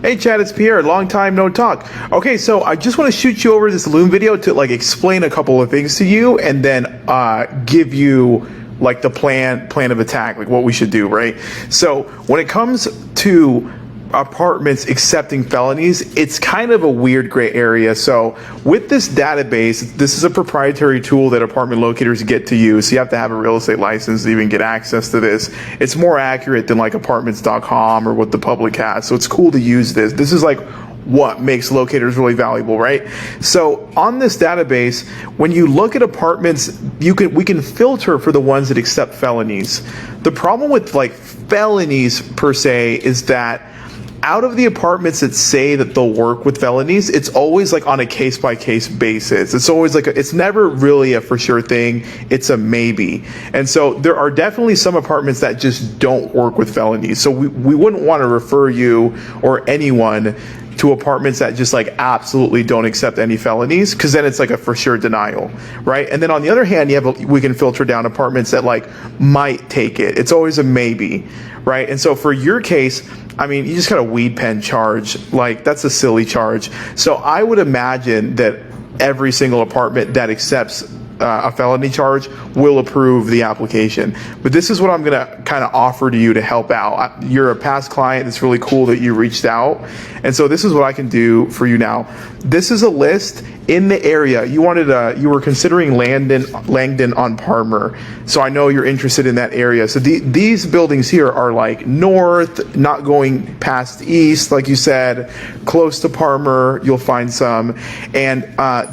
Hey Chad, it's Pierre. Long time no talk. Okay, so I just want to shoot you over this Loom video to like explain a couple of things to you, and then give you like the plan of attack, like what we should do, right? So when it comes to apartments accepting felonies, it's kind of a weird gray area. So with this database, this is a proprietary tool that apartment locators get to use. So you have to have a real estate license to even get access to this. It's more accurate than like apartments.com or what the public has. So it's cool to use this. This is like what makes locators really valuable, right? So on this database, when you look at apartments, we can filter for the ones that accept felonies. The problem with like felonies per se is that out of the apartments that say that they'll work with felonies, it's always like on a case-by-case basis. It's always like, it's never really a for sure thing. It's a maybe. And so there are definitely some apartments that just don't work with felonies. So we wouldn't want to refer you or anyone to apartments that just like absolutely don't accept any felonies, because then it's like a for sure denial, right? And then on the other hand, we can filter down apartments that like might take it. It's always a maybe, right? And so for your case, I mean, you just got a weed pen charge. Like, that's a silly charge. So I would imagine that every single apartment that accepts a felony charge will approve the application. But this is what I'm gonna kind of offer to you to help out. You're a past client. It's really cool that you reached out. And so this is what I can do for you now. This is a list in the area. You were considering Langdon on Palmer. So I know you're interested in that area. So these buildings here are like north, not going past east, like you said, close to Palmer. You'll find some. And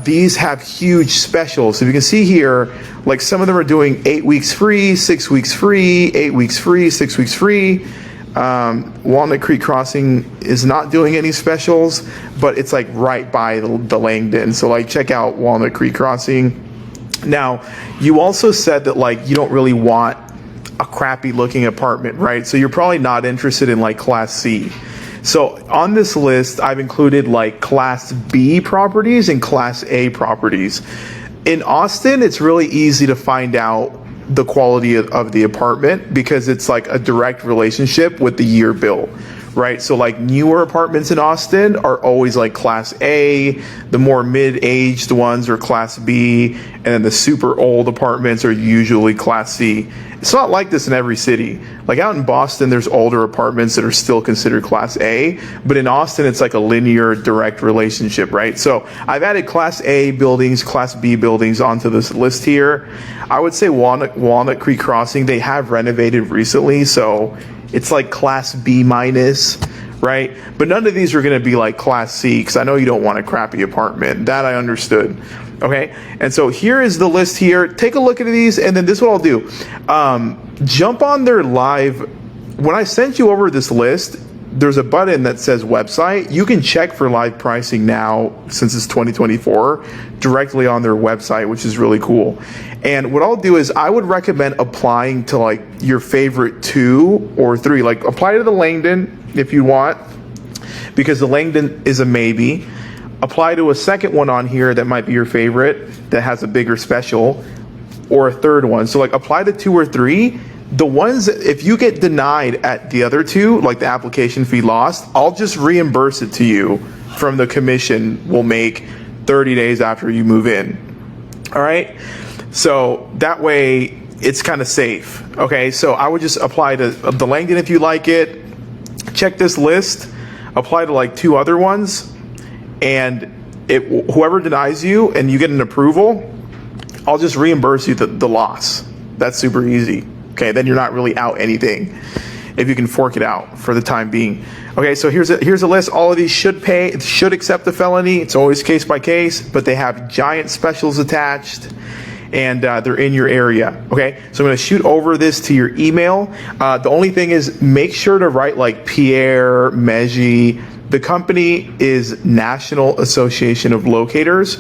these have huge specials. So you can see here, like some of them are doing 8 weeks free, 6 weeks free, 8 weeks free, 6 weeks free. Walnut Creek Crossing is not doing any specials, but it's like right by the Langdon. So like check out Walnut Creek Crossing. Now, you also said that like you don't really want a crappy looking apartment, right? So you're probably not interested in like Class C. So on this list, I've included like Class B properties and Class A properties. In Austin, it's really easy to find out the quality of the apartment because it's like a direct relationship with the year built, right? So like newer apartments in Austin are always like Class A, the more mid-aged ones are Class B, and then the super old apartments are usually Class C. It's not like this in every city. Like out in Boston, there's older apartments that are still considered Class A, but in Austin, it's like a linear direct relationship, right? So I've added Class A buildings, Class B buildings onto this list here. I would say Walnut Creek Crossing, they have renovated recently, so it's like Class B minus, right? But none of these are gonna be like Class C, because I know you don't want a crappy apartment. That I understood. Okay, and so here is the list here. Take a look at these, and then this is what I'll do. Jump on their live. When I sent you over this list, there's a button that says website. You can check for live pricing now, since it's 2024, directly on their website, which is really cool. And what I'll do is I would recommend applying to like your favorite 2 or 3. Like apply to the Langdon if you want, because the Langdon is a maybe. Apply to a second one on here that might be your favorite that has a bigger special, or a third one. So like apply to 2 or 3. The ones, if you get denied at the other 2, like the application fee lost, I'll just reimburse it to you from the commission we'll make 30 days after you move in. All right. So that way it's kind of safe. Okay. So I would just apply to the Langdon if you like it. Check this list, apply to like 2 other ones. And whoever denies you and you get an approval, I'll just reimburse you the loss. That's super easy. Okay, then you're not really out anything if you can fork it out for the time being. Okay, so here's a list. All of these should accept the felony. It's always case by case, but they have giant specials attached, and they're in your area. Okay, so I'm going to shoot over this to your email. The only thing is, make sure to write like Pierre Meji. The company is National Association of Locators,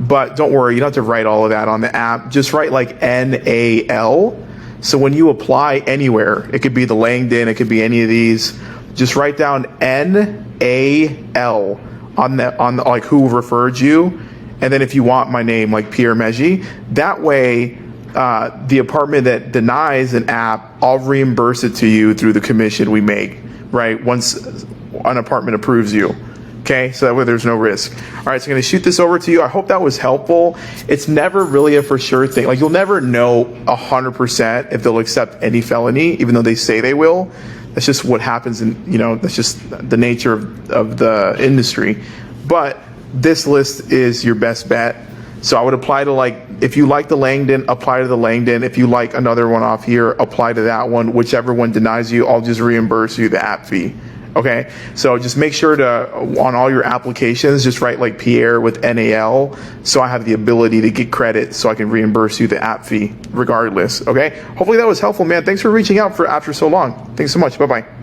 but don't worry, you don't have to write all of that on the app. Just write like NAL. So when you apply anywhere, it could be the Langdon, it could be any of these, just write down NAL on the like who referred you. And then if you want my name, like Pierre Meji, that way the apartment that denies an app, I'll reimburse it to you through the commission we make, right? Once an apartment approves you. Okay, so that way there's no risk. All right, so I'm going to shoot this over to you. I hope that was helpful. It's never really a for sure thing. Like, you'll never know 100% if they'll accept any felony, even though they say they will. That's just what happens, and that's just the nature of the industry. But this list is your best bet. So I would apply to, like, if you like the Langdon, apply to the Langdon. If you like another one off here, apply to that one. Whichever one denies you, I'll just reimburse you the app fee. Okay, so just make sure to, on all your applications, just write like Pierre with NAL, so I have the ability to get credit, so I can reimburse you the app fee regardless. Okay, hopefully that was helpful, man. Thanks for reaching out after so long. Thanks so much. Bye bye.